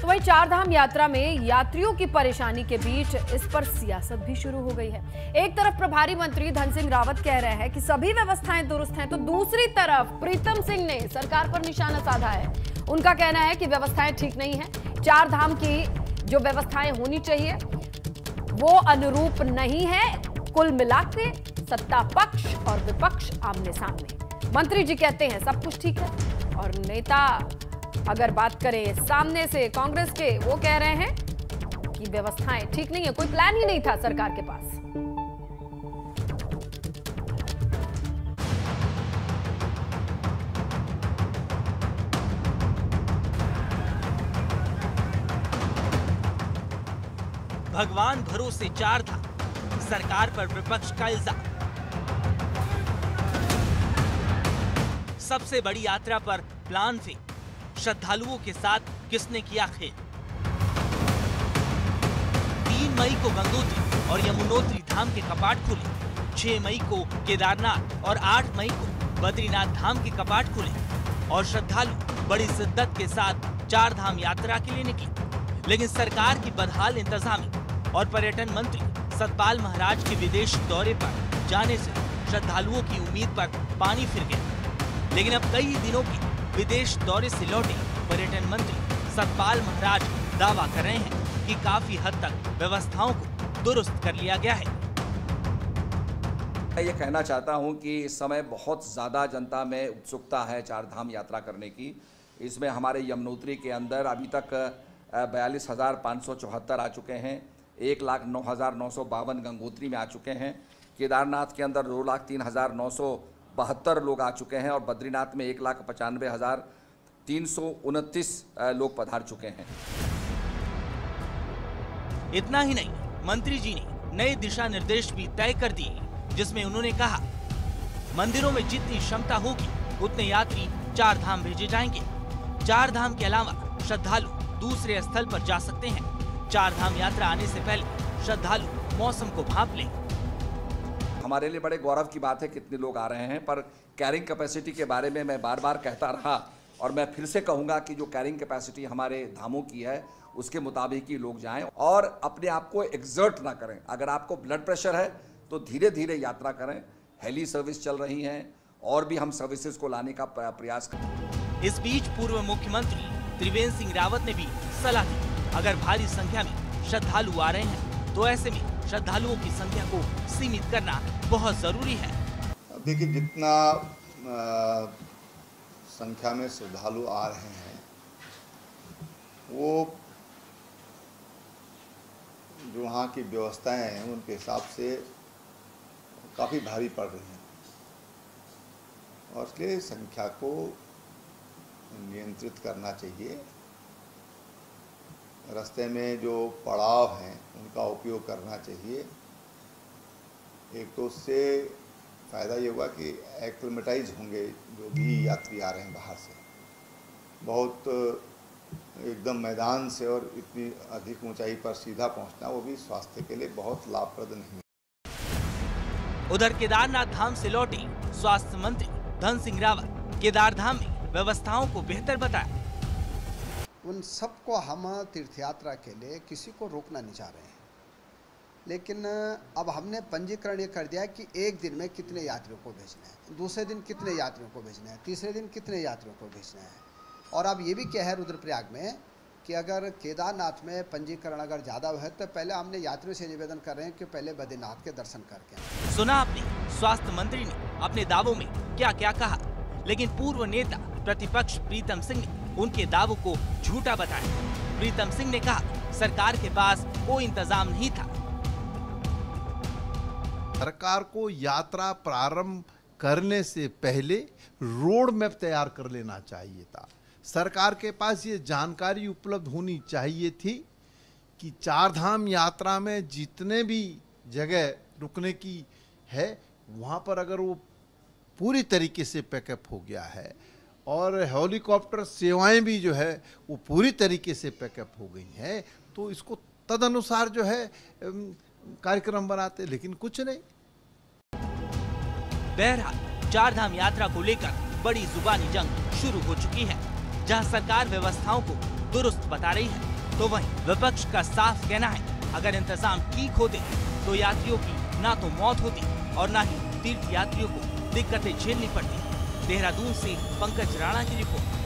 तो वहीं चारधाम यात्रा में यात्रियों की परेशानी के बीच इस पर सियासत भी शुरू हो गई है। एक तरफ प्रभारी मंत्री धन सिंह रावत कह रहे हैं कि सभी व्यवस्थाएं दुरुस्त हैं, तो दूसरी तरफ प्रीतम सिंह ने सरकार पर निशाना साधा है। उनका कहना है कि व्यवस्थाएं ठीक नहीं है, चारधाम की जो व्यवस्थाएं होनी चाहिए वो अनुरूप नहीं है। कुल मिलाकर सत्ता पक्ष और विपक्ष आमने सामने। मंत्री जी कहते हैं सब कुछ ठीक है, और नेता अगर बात करें सामने से कांग्रेस के, वो कह रहे हैं कि व्यवस्थाएं ठीक नहीं है, कोई प्लान ही नहीं था सरकार के पास। भगवान भरोसे चारधाम, सरकार पर विपक्ष का इल्जाम। सबसे बड़ी यात्रा पर प्लान फेल, श्रद्धालुओं के साथ किसने किया खेल। 3 मई को गंगोत्री और यमुनोत्री धाम के कपाट खुले, 6 मई को केदारनाथ और 8 मई को बद्रीनाथ धाम के कपाट खुले और श्रद्धालु बड़ी शिद्दत के साथ चारधाम यात्रा के लिए निकले। लेकिन सरकार की बदहाल इंतजामी और पर्यटन मंत्री सतपाल महाराज के विदेश दौरे पर जाने से श्रद्धालुओं की उम्मीद पर पानी फिर गया। लेकिन अब कई दिनों के विदेश दौरे से लौटे पर्यटन मंत्री सतपाल महाराज दावा कर रहे हैं कि काफी हद तक व्यवस्थाओं को दुरुस्त कर लिया गया है। मैं ये कहना चाहता हूं कि इस समय बहुत ज़्यादा जनता में उत्सुकता है चारधाम यात्रा करने की। इसमें हमारे यमुनोत्री के अंदर अभी तक 42,574 आ चुके हैं, 1,09,952 गंगोत्री में आ चुके हैं, केदारनाथ के अंदर 2,03,972 लोग आ चुके हैं और बद्रीनाथ में 1,95,329 लोग पधार चुके हैं। इतना ही नहीं, मंत्री जी ने नए दिशा निर्देश भी तय कर दिए, जिसमें उन्होंने कहा मंदिरों में जितनी क्षमता होगी उतने यात्री चारधाम भेजे जाएंगे। चारधाम के अलावा श्रद्धालु दूसरे स्थल पर जा सकते हैं। चारधाम यात्रा आने से पहले श्रद्धालु मौसम को भांप लें। हमारे लिए बड़े गौरव की बात है कितने लोग आ रहे हैं, पर कैरिंग कैपेसिटी के बारे में मैं बार बार कहता रहा और मैं फिर से कहूंगा कि जो कैरिंग कैपेसिटी हमारे धामों की है उसके मुताबिक ही लोग जाएं और अपने आप को एक्सर्ट ना करें। अगर आपको ब्लड प्रेशर है तो धीरे धीरे यात्रा करें। हेली सर्विस चल रही हैं और भी हम सर्विसेज को लाने का प्रयास करें। इस बीच पूर्व मुख्यमंत्री त्रिवेंद्र सिंह रावत ने भी सलाह दी, अगर भारी संख्या में श्रद्धालु आ रहे हैं तो ऐसे में श्रद्धालुओं की संख्या को सीमित करना बहुत जरूरी है। देखिए, जितना संख्या में श्रद्धालु आ रहे हैं वो जो वहाँ की व्यवस्थाएं हैं उनके हिसाब से काफ़ी भारी पड़ रही हैं और इसलिए संख्या को नियंत्रित करना चाहिए। रास्ते में जो पड़ाव हैं उनका उपयोग करना चाहिए। एक तो उससे फ़ायदा ये होगा कि एक्लिमेटाइज होंगे जो भी यात्री आ रहे हैं बाहर से। बहुत एकदम मैदान से और इतनी अधिक ऊंचाई पर सीधा पहुंचना वो भी स्वास्थ्य के लिए बहुत लाभप्रद नहीं है। उधर केदारनाथ धाम से लौटे स्वास्थ्य मंत्री धन सिंह रावत केदार धाम में व्यवस्थाओं को बेहतर बताया। उन सबको हम तीर्थ यात्रा के लिए किसी को रोकना नहीं चाह रहे हैं, लेकिन अब हमने पंजीकरण ये कर दिया है कि एक दिन में कितने यात्रियों को भेजना है, दूसरे दिन कितने यात्रियों को भेजना है, तीसरे दिन कितने यात्रियों को भेजना है। और अब ये भी क्या है रुद्रप्रयाग में कि अगर केदारनाथ में पंजीकरण अगर ज़्यादा है तो पहले हमने यात्रियों से निवेदन कर रहे हैं कि पहले बद्रीनाथ के दर्शन करके। सुना आपने स्वास्थ्य मंत्री ने अपने दावों में क्या क्या कहा, लेकिन पूर्व नेता प्रतिपक्ष प्रीतम सिंह ने उनके दावों को झूठा बताया। प्रीतम सिंह ने कहा सरकार के पास कोई इंतजाम नहीं था। सरकार को यात्रा प्रारंभ करने से पहले रोड मैप तैयार कर लेना चाहिए था। सरकार के पास ये जानकारी उपलब्ध होनी चाहिए थी कि चारधाम यात्रा में जितने भी जगह रुकने की है वहाँ पर अगर वो पूरी तरीके से पैकअप हो गया है और हेलीकॉप्टर सेवाएं भी जो है वो पूरी तरीके से पैकअप हो गई हैं, तो इसको तदनुसार जो है कार्यक्रम बनाते, लेकिन कुछ नहीं। बहरहाल चारधाम यात्रा को लेकर बड़ी जुबानी जंग शुरू हो चुकी है, जहां सरकार व्यवस्थाओं को दुरुस्त बता रही है तो वहीं विपक्ष का साफ कहना है, अगर इंतजाम ठीक होते तो यात्रियों की ना तो मौत होती और ना ही तीर्थ यात्रियों को दिक्कतें झेलनी पड़ती। देहरादून से पंकज राणा की रिपोर्ट।